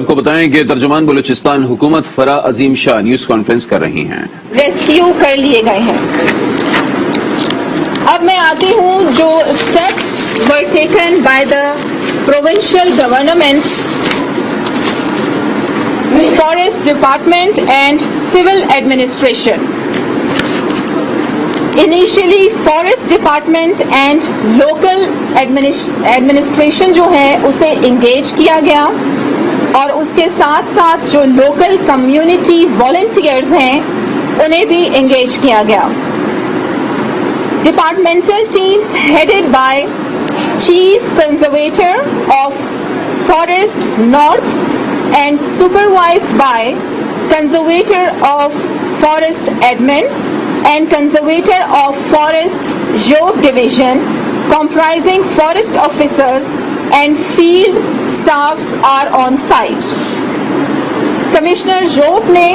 آپ کو بتائیں کہ ترجمان بلوچستان حکومت فرا عظیم شاہ نیوز کانفرنس کر رہی ہیں. ریسکیو کر لیے گئے ہیں. اب میں آتی ہوں جو steps were taken by the provincial government, forest department and civil administration. Initially forest department and local administration جو ہے اسے انگیج کیا گیا, اور اس کے ساتھ ساتھ جو لوکل کمیونٹی والنٹیئرز ہیں انہیں بھی انگیج کیا گیا. Departmental teams headed by chief conservator of forest north and supervised by conservator of forest admin and conservator of forest Job division comprising forest officers and field staffs are on site. Commissioner job نے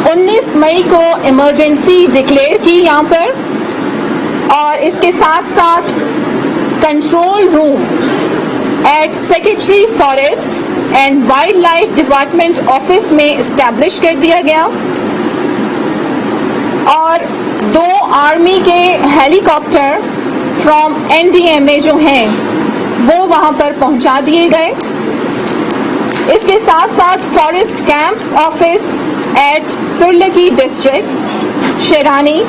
19 مئی کو emergency declare کی یہاں پر, اور اس کے ساتھ ساتھ control room at secretary forest and wildlife department office میں establish کر دیا گیا, اور 2 آرمی کے ہیلی کاپٹر فرام NDMA جو ہیں وہ وہاں پر پہنچا دیے گئے. اس کے ساتھ ساتھ forest camps office at Sarlaki district Sherani,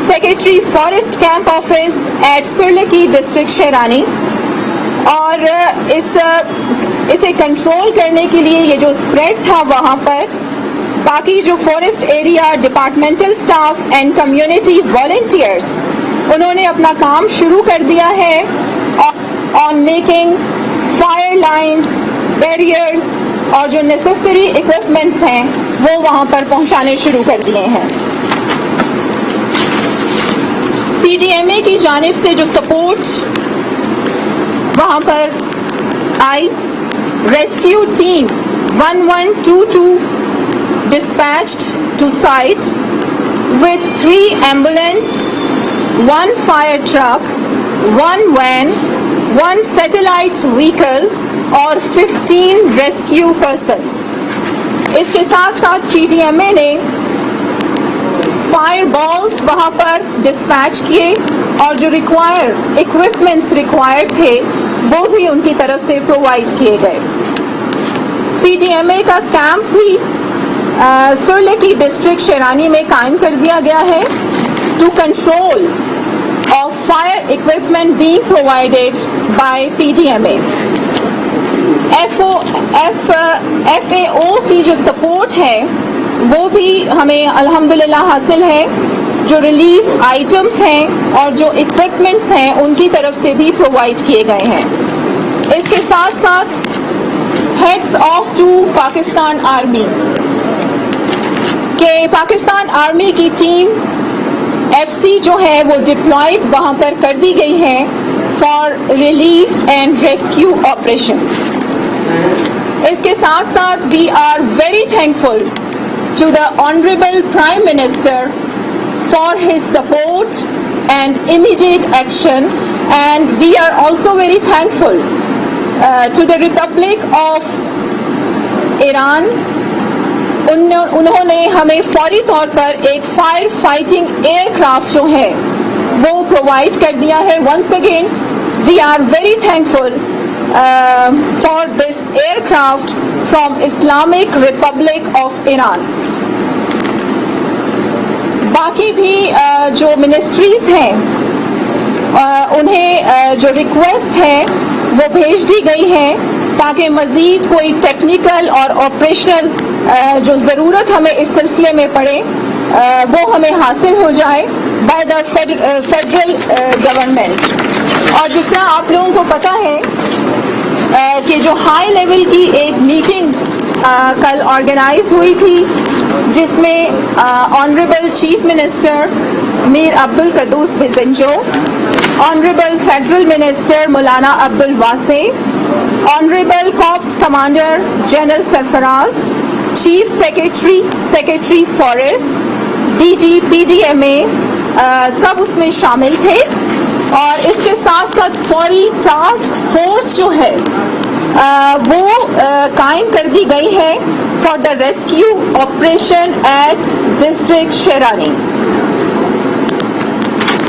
secretary forest camp office at Sarlaki district Sherani, اور اسے کنٹرول کرنے کے لیے یہ جو اسپریڈ تھا وہاں پر باقی جو forest area departmental staff and community volunteers انہوں نے اپنا کام شروع کر دیا ہے on making fire lines, barriers, اور جو نیسیسری اکوپمنٹس ہیں وہ وہاں پر پہنچانے شروع کر دیے ہیں. PDMA کی جانب سے جو سپورٹ وہاں پر آئی, rescue team 1122 dispatched to site with 3 ambulance, 1 fire truck, 1 van, 1 satellite vehicle اور 15 rescue persons. اس کے ساتھ ساتھ PDMA نے فائر بالز وہاں پر ڈسپیچ کیے, اور جو equipments ریکوائر تھے وہ بھی ان کی طرف سے پرووائڈ کیے گئے. PDMA کا کیمپ بھی سرلکی ڈسٹرکٹ شیرانی میں قائم کر دیا گیا ہے to control of fire equipment being provided by PDMA. FAO کی جو سپورٹ ہے وہ بھی ہمیں الحمدللہ حاصل ہے, جو ریلیف آئٹمس ہیں اور جو اکوپمنٹس ہیں ان کی طرف سے بھی پرووائڈ کیے گئے ہیں. اس کے ساتھ ساتھ heads of two Pakistan army کہ پاکستان آرمی کی ٹیم FC جو ہے وہ ڈپلائڈ وہاں پر کر دی گئی ہے for relief and rescue operations. اس کے ساتھ ساتھ we are very thankful to the honourable prime minister for his support and immediate action, and we are also very thankful to the republic of Iran. انہوں نے ہمیں فوری طور پر ایک فائر فائٹنگ ایئر کرافٹ جو ہے وہ پرووائڈ کر دیا ہے. Once again we are very thankful for this aircraft from Islamic Republic of Iran. باقی بھی جو منسٹریز ہیں انہیں جو ریکویسٹ ہے وہ بھیج دی گئی ہے تاکہ مزید کوئی ٹیکنیکل اور آپریشنل جو ضرورت ہمیں اس سلسلے میں پڑے وہ ہمیں حاصل ہو جائے بائی دا فیڈرل گورنمنٹ. اور جس طرح آپ لوگوں کو پتہ ہے کہ جو ہائی لیول کی ایک میٹنگ کل آرگنائز ہوئی تھی جس میں honourable chief minister Mir Abdul Quddus Bizenjo, honourable federal minister Maulana Abdul Wasay, honourable corps commander general Sarfaraz, chief secretary forest, DG PDMA سب اس میں شامل تھے. اور اس کے ساتھ ساتھ فوری ٹاسک فورس جو ہے वो कायम कर दी गई है for the rescue operation at district Sherani.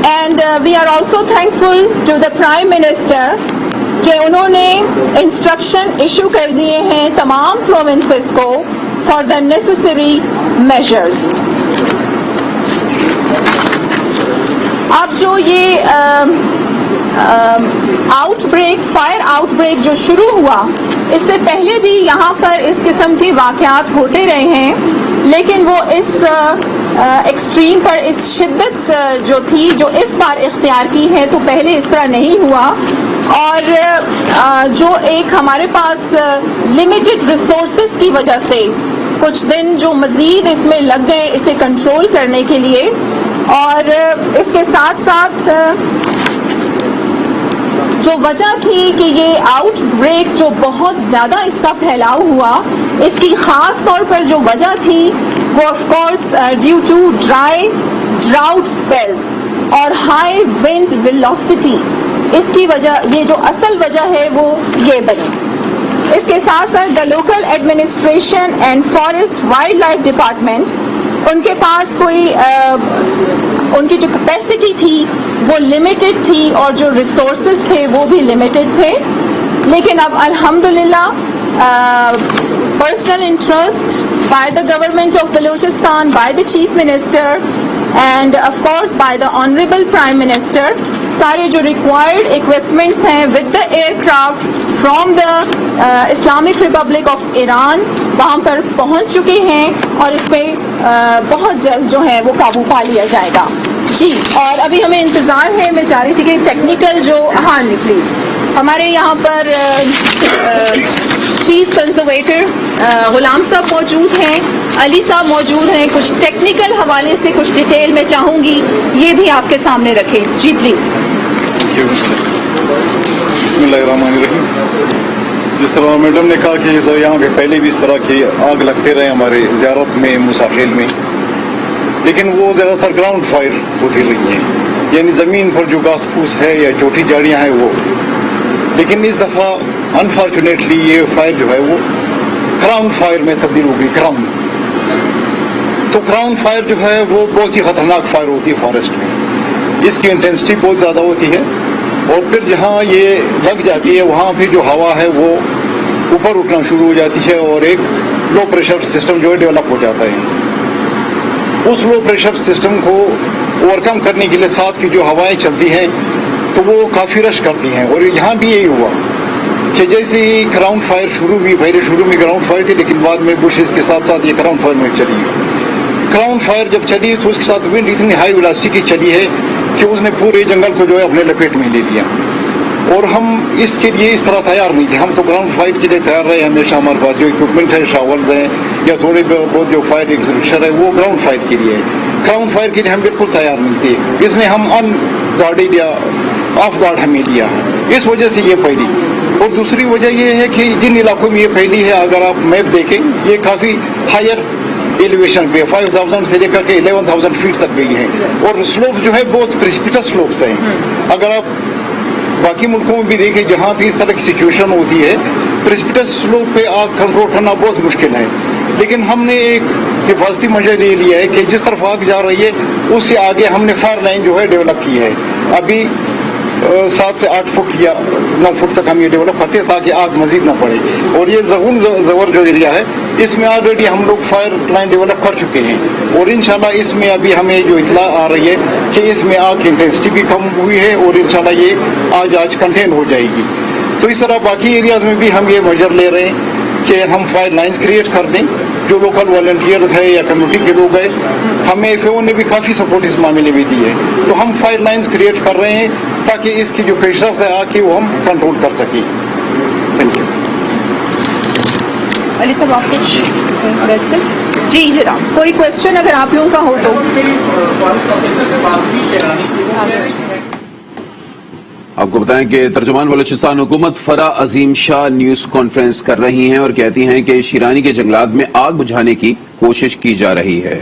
And we are also thankful to the prime minister कि उन्होंने इंस्ट्रक्शन इशू कर दिए हैं तमाम प्रोविंसेस को फॉर द नेसेसरी मेजर्स. अब जो ये आउटब्रेक, फायर आउटब्रेक जो शुरू हुआ, इससे पहले भी यहाँ पर इस किस्म के वाक़यात होते रहे हैं, लेकिन वो इस एक्सट्रीम पर, इस शिद्दत जो थी, जो इस बार इख्तियार की है, तो पहले इस तरह नहीं हुआ. और जो एक हमारे पास लिमिटेड रिसोर्सेज की वजह से कुछ दिन जो मज़ीद इसमें लग गए इसे कंट्रोल करने के लिए, और इसके साथ साथ जो वजह थी कि ये आउटब्रेक जो बहुत ज़्यादा इसका फैलाव हुआ, इसकी ख़ास तौर पर जो वजह थी वो of course due to drought spells और हाई विंड वेलोसिटी, इसकी वजह, ये जो असल वजह है वो ये बनी. इसके साथ साथ the local administration and forest wild life department, उनके पास कोई उनकी जो कैपेसिटी थी वो लिमिटेड थी और जो रिसोर्सेज थे वो भी लिमिटेड थे. लेकिन अब अल्हम्दुलिल्लाह personal interest by the government of Balochistan, by the chief minister end of course by the honourable prime minister, सारे जो रिक्वायर्ड इक्विपमेंट्स हैं with the aircraft from the Islamic Republic of Iran वहाँ पर पहुँच चुके हैं और इस पर बहुत जल्द जो है वो काबू पा लिया जाएगा. जी, और अभी हमें इंतज़ार है, मैं चाह रही थी कि टेक्निकल जो, हाँ जी प्लीज़, हमारे यहाँ पर चीफ कंजर्वेटर गुलाम साहब मौजूद हैं, अली साहब मौजूद हैं, कुछ टेक्निकल हवाले से कुछ डिटेल मैं चाहूँगी ये भी आपके सामने रखें. जी प्लीज़. बिस्मिल्लाहिर्रहमानिर्रहीम. जिस तरह मैडम ने कहा कि यहाँ पे पहले भी इस तरह की आग लगते रहे हमारे ज़ियारत में, मुसाफिल में, लेकिन वो ज़्यादातर ग्राउंड फायर होती रही है, यानी ज़मीन पर जो घास फूस है या छोटी झाड़ियाँ हैं वो. लेकिन इस दफ़ा अनफॉर्चुनेटली ये फायर जो है वो क्राउन फायर में तब्दील हो गई. तो क्राउन फायर जो है वो बहुत ही ख़तरनाक फायर होती है फॉरेस्ट में. इसकी इंटेंसिटी बहुत ज़्यादा होती है और फिर जहाँ ये लग जाती है वहाँ फिर जो हवा है वो ऊपर उठना शुरू हो जाती है और एक लो प्रेशर सिस्टम जो है डेवलप हो जाता है. उस लो प्रेशर सिस्टम को ओवरकम करने के लिए साथ की जो हवाएं चलती हैं तो वो काफ़ी रश करती हैं. और यहाँ भी यही हुआ कि जैसे ही ग्राउंड फायर शुरू हुई, पहले शुरू में ग्राउंड फायर थी लेकिन बाद में बुशेस के साथ साथ ये ग्राउंड फायर में चली. ग्राउंड फायर जब चली तो उसके साथ विंड इतनी हाई वेलोसिटी की चली है कि उसने पूरे जंगल को जो है अपने लपेट में ले लिया. और हम इसके लिए इस तरह तैयार नहीं थे. हम तो ग्राउंड फाइट के लिए तैयार रहे हमेशा. हमारे पास जो इक्विपमेंट है, शावल्स हैं या थोड़े बहुत जो फायर एक्सटिंग्विशर है वो ग्राउंड फाइट के लिए है. ग्राउंड फायर के लिए हम बिल्कुल तैयार नहीं थे, इसलिए हम अनगार्डेड या ऑफ गार्ड हमें लिया. इस वजह से ये फैली. और दूसरी वजह ये है कि जिन इलाकों में ये फैली है, अगर आप मैप देखें, ये काफ़ी हायर एलिवेशन पे 5000 से लेकर के 11,000 फीट तक गई है और स्लोप जो है बहुत प्रेसिपिटस स्लोप्स हैं. अगर आप बाकी मुल्कों में भी देखें जहाँ भी इस तरह की सिचुएशन होती है, प्रेसिपिटस स्लोप पे आग कंट्रोल करना बहुत मुश्किल है. लेकिन हमने एक हिफाजती मेजर ले लिया है कि जिस तरफ आग जा रही है उससे आगे हमने फायर लाइन जो है डेवलप की है. अभी 7 से 8 फुट या 9 फुट तक हम ये डेवलप करते हैं ताकि आग मजीद ना पड़े. और ये ज़हून ज़वर जो एरिया है इसमें ऑलरेडी हम लोग फायर लाइन डेवलप कर चुके हैं और इंशाल्लाह इसमें अभी हमें जो इतला आ रही है कि इसमें आग की इंटेंसिटी भी कम हुई है और इंशाल्लाह ये आज कंटेन हो जाएगी. तो इस तरह बाकी एरियाज में भी हम ये मेजर ले रहे हैं कि हम फायर लाइन्स क्रिएट कर दें. जो लोकल वॉलंटियर्स है या कम्युनिटी के लोग हैं, हमें एफएओ ने भी काफ़ी सपोर्ट इस मामले में दी है. तो हम फायर लाइन्स क्रिएट कर रहे हैं ताकि इसकी जो पेशरफ है आके वो हम कंट्रोल कर सकें. Thank you. अली साहब आप कुछ जी जनाब, कोई क्वेश्चन अगर आप लोगों का हो तो. आपको बताएं कि तर्जुमान बलूचिस्तान हुकूमत फरा अजीम शाह न्यूज कॉन्फ्रेंस कर रही हैं और कहती हैं कि शिरानी के जंगलात में आग बुझाने की कोशिश की जा रही है.